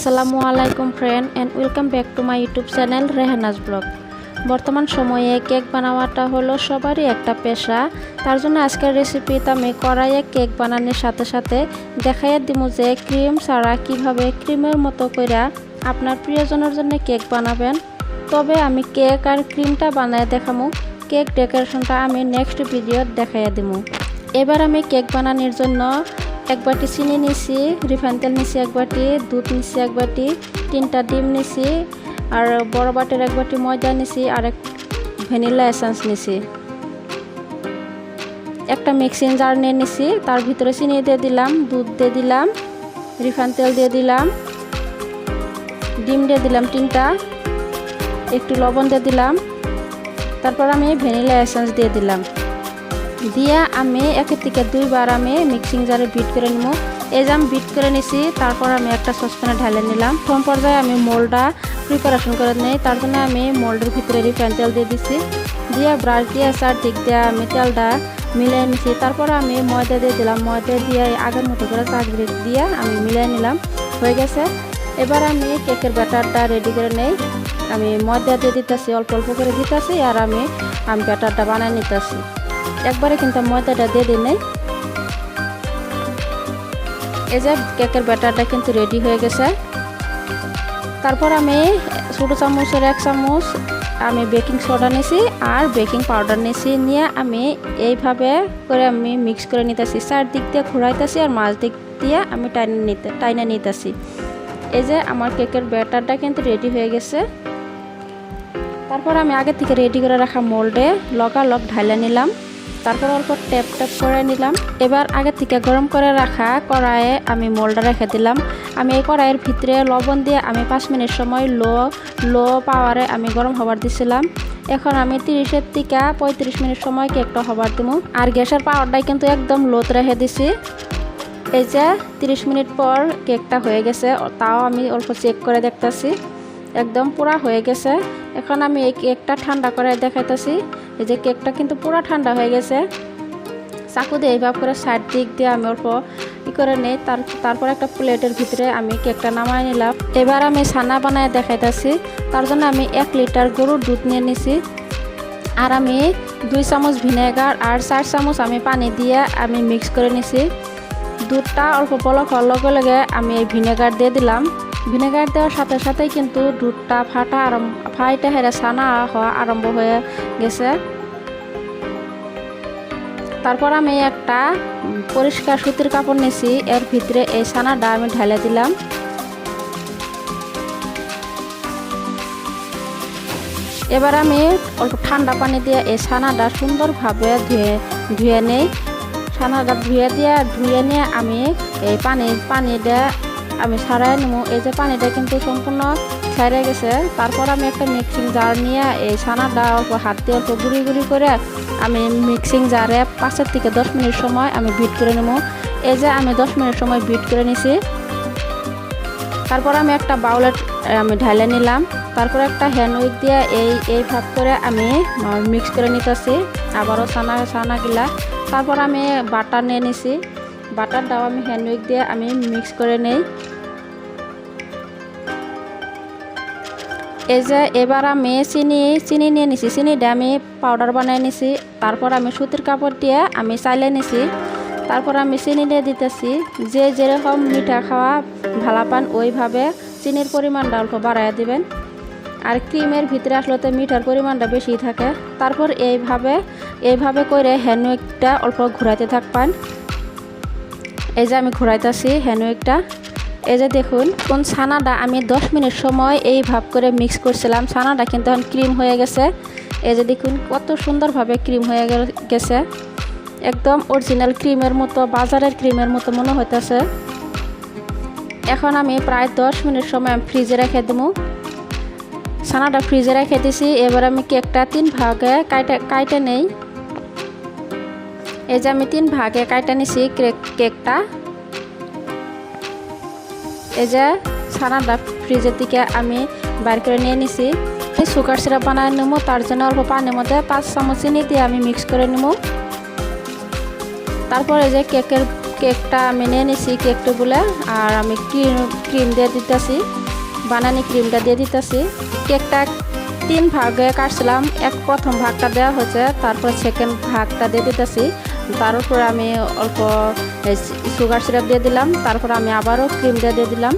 আসসালামু আলাইকুম friend and welcome back to my YouTube channel Rehanaz blog. বর্তমান সময়ে কেক বানানোটা হলো সবারই একটা পেশা। তার জন্য আজকের রেসিপিতে আমি কড়াইয়ে কেক বানানোর সাথে সাথে দেখাইয়া দিব যে ক্রিম ছাড়া কিভাবে ক্রিমের মতো করে আপনার প্রিয়জনের জন্য কেক বানাবেন। তবে আমি কেক আর ক্রিমটা বানায় দেখামু, কেক ডেকোরেশনটা আমি নেক্সট ভিডিওত দেখাইয়া দিব। এবার আমি কেক বানানোর জন্য এক বাটি চিনি নিছি, রিফাইন তেল নিছি এক বাটি, দুধ নিছি এক বাটি, 3টা ডিম নিছি আর বড় বাটির এক বাটি ময়দা নিছি আর এক ভ্যানিলা এসেন্স নিছি। একটা মিক্সিং জার নিয়ে নিছি, তার ভিতরে চিনি দিয়ে দিলাম, দুধ দিয়ে দিলাম, রিফাইন তেল দিয়ে দিলাম, ডিম দিয়ে দিলাম 3টা, একটু লবণ দিয়ে দিলাম, তারপর আমি ভ্যানিলা এসেন্স দিয়ে দিলাম। দিয়ে আমি একের থেকে 2বার আমি মিক্সিং জারে বিট করে নিব। এই যে আমি বিট করে নিছি, তারপর আমি একটা সসপ্যানে ঢালে নিলাম। প্রথম পর্যায়ে আমি মোল্ডটা প্রিপারেশন করে নিই, তার জন্য আমি মোল্ডের ভিতরে রিফাইন তেল দিয়ে দিছি, দিয়ে ব্রাশ দিয়ে চারদিক দিয়ে আমি তেলটা মিলিয়ে নিছি। তারপর আমি ময়দা দিয়ে দিলাম, ময়দা দিয়ে আগের মতো করে চারদিক দিয়ে আমি মিলিয়ে নিলাম, হয়ে গেছে। এবার আমি কেকের ব্যাটারটা রেডি করে নেই। আমি ময়দা দিয়ে দিতেছি, অল্প অল্প করে দিতেছি আর আমি ব্যাটারটা বানিয়ে নিতেছি। একবারে কিন্তু ময়দাটা দিয়ে দিই নাই। এই যে কেকের ব্যাটারটা কিন্তু রেডি হয়ে গেছে। তারপর আমি ছোটো চামচের 1 চামচ আমি বেকিং সোডা নিয়েছি আর বেকিং পাউডার নিয়েছি, নিয়ে আমি এইভাবে করে আমি মিক্স করে নিতেছি, চারদিক দিয়ে ঘোরাইতেছি আর মাঝ দিক দিয়ে আমি টাইনে নিতেছি। এই যে আমার কেকের ব্যাটারটা কিন্তু রেডি হয়ে গেছে। তারপর আমি আগে থেকে রেডি করে রাখা মোল্ডে লগালগ ঢালে নিলাম, তারপর অল্প ট্যাপ ট্যাপ করে নিলাম। এবার আগে থেকে গরম করে রাখা কড়াইয়ে আমি মোল্ডটা রেখে দিলাম। আমি এই কড়াইয়ের ভিতরে লবণ দিয়ে আমি 5 মিনিট সময় লো পাওয়ারে আমি গরম হবার দিছিলাম। এখন আমি 30 থেকে 35 মিনিট সময় কেকটা হবার দিব। আর গ্যাসের পাওয়ারটাই কিন্তু একদম লোতে রেখে দিছি। এই যে 30 মিনিট পর কেকটা হয়ে গেছে, তাও আমি অল্প চেক করে দেখতেছি, একদম পুরা হয়ে গেছে। এখন আমি এই কেকটা ঠান্ডা করে দেখাইতেছি। এই যে কেকটা কিন্তু পুরো ঠান্ডা হয়ে গেছে। চাকু দিয়ে এইভাবে করে সাইড দিক দিয়ে আমি অল্প করে নেই, তারপর একটা প্লেটের ভিতরে আমি কেকটা নামাই নিলাম। এবার আমি ছানা বানায় দেখাইতেছি। তার জন্য আমি 1 লিটার গরুর দুধ নিয়ে নিছি আর আমি 2 চামচ ভিনেগার আর 4 চামচ আমি পানি দিয়ে আমি মিক্স করে নিছি। দুধটা অল্প বলক হওয়ার লগে লগে আমি এই ভিনেগার দিয়ে দিলাম। ভিনেগার দেওয়ার সাথে সাথেই কিন্তু দুধটা ফাইটা হেরে ছানা হওয়া আরম্ভ হয়ে গেছে। তারপর আমি একটা পরিষ্কার সুতির কাপড় নিয়েছি, এর ভিতরে এই ছানাটা আমি ঢেলে দিলাম। এবার আমি অল্প ঠান্ডা পানি দিয়ে এই ছানাটা সুন্দরভাবে ধুয়ে নেই। ছানাটা ধুয়ে নিয়ে আমি এই পানিটা আমি ছাড়াই নেব। এই যে পানিটা কিন্তু সম্পূর্ণ ছাড়িয়ে গেছে। তারপর আমি একটা মিক্সিং জার নিয়ে এই ছানাটা অল্প হাত দিয়ে অল্প গুঁড়ি গুঁড়ি করে আমি মিক্সিং জারে 5 থেকে 10 মিনিট সময় আমি বিট করে নেব। এই যে আমি 10 মিনিট সময় বিট করে নিছি। তারপর আমি একটা বাউলে আমি ঢালে নিলাম। তারপর একটা হ্যান্ড উইক দিয়ে এই ভাব করে আমি মিক্স করে নিতেছি আবারও ছানাগুলা। তারপর আমি বাটার নিয়ে নিছি, বাটারটাও আমি হ্যান্ড উইক দিয়ে আমি মিক্স করে নেই। এই যে এবার আমি চিনি নিয়ে নিছি, চিনিটা আমি পাউডার বানিয়ে নিছি। তারপর আমি সুতির কাপড় দিয়ে আমি চাইলে নিছি। তারপর আমি চিনি দিয়ে দিতেছি। যে যেরকম মিঠা খাওয়া ভালো পান ওইভাবে চিনির পরিমাণটা অল্প বাড়াইয়া দিবেন। আর ক্রিমের ভিতরে আসলে তো মিঠার পরিমাণটা বেশি থাকে। তারপর এইভাবে করে হ্যান্ড উইকটা অল্প ঘুরাইতে থাকবেন। এই যে আমি ঘুরাইতেছি হ্যান্ড উইকটা। এই যে দেখুন কোন ছানাটা আমি 10 মিনিট সময় এই ভাব করে মিক্স করছিলাম, ছানাটা কিন্তু এখন ক্রিম হয়ে গেছে। এই যে দেখুন কত সুন্দরভাবে ক্রিম হয়ে গেছে, একদম অরিজিনাল ক্রিমের মতো, বাজারের ক্রিমের মতো মনে হইতেছে। এখন আমি প্রায় 10 মিনিট সময় আমি ফ্রিজে রেখে দেবো। ছানাটা ফ্রিজে রেখে দিছি। এবার আমি কেকটা 3 ভাগে কাইটে নেই। এই যে আমি 3 ভাগে কাইটে নিছি কেকটা। এই যে ছানাটা ফ্রিজের থেকে আমি বাইর করে নিয়ে নিছি। সুগার সিরাপ বানায় নেবো, তার জন্য অল্প পানির মধ্যে 5 চামচ চিনি দিয়ে আমি মিক্স করে নেব। তারপরে যে কেকটা আমি নিয়ে নিছি কেক টেবিলে, আর আমি ক্রিম দিয়ে দিতেছি, বানানি ক্রিমটা দিয়ে দিতেছি। কেকটা 3 ভাগে কাটছিলাম, প্রথম ভাগটা দেওয়া হয়েছে, তারপর সেকেন্ড ভাগটা দিয়ে দিতেছি। তার উপরে আমি অল্প সুগার সিরাপ দিয়ে দিলাম, তারপর আমি আবারও ক্রিমটা দিয়ে দিলাম।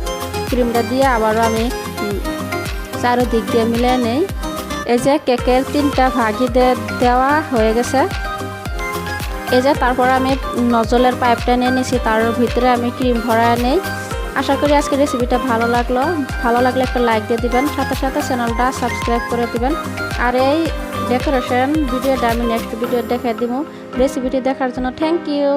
ক্রিমটা দিয়ে আবারও আমি চারোদিক দিয়ে মিলিয়ে নেই। এই যে কেকের 3টা ভাগই দেওয়া হয়ে গেছে। এই যে তারপর আমি নজলের পাইপটা নিয়ে নিয়েছি, তার ভিতরে আমি ক্রিম ভরায় নেই। আশা করি আজকের রেসিপিটা ভালো লাগলে একটা লাইক দিয়ে দিবেন, সাথে সাথে চ্যানেলটা সাবস্ক্রাইব করে দিবেন। আর এই ডেকোরেশন ভিডিওটা আমি নেক্সট ভিডিও দেখাই দিব। রেসিপিটি দেখার জন্য থ্যাংক ইউ।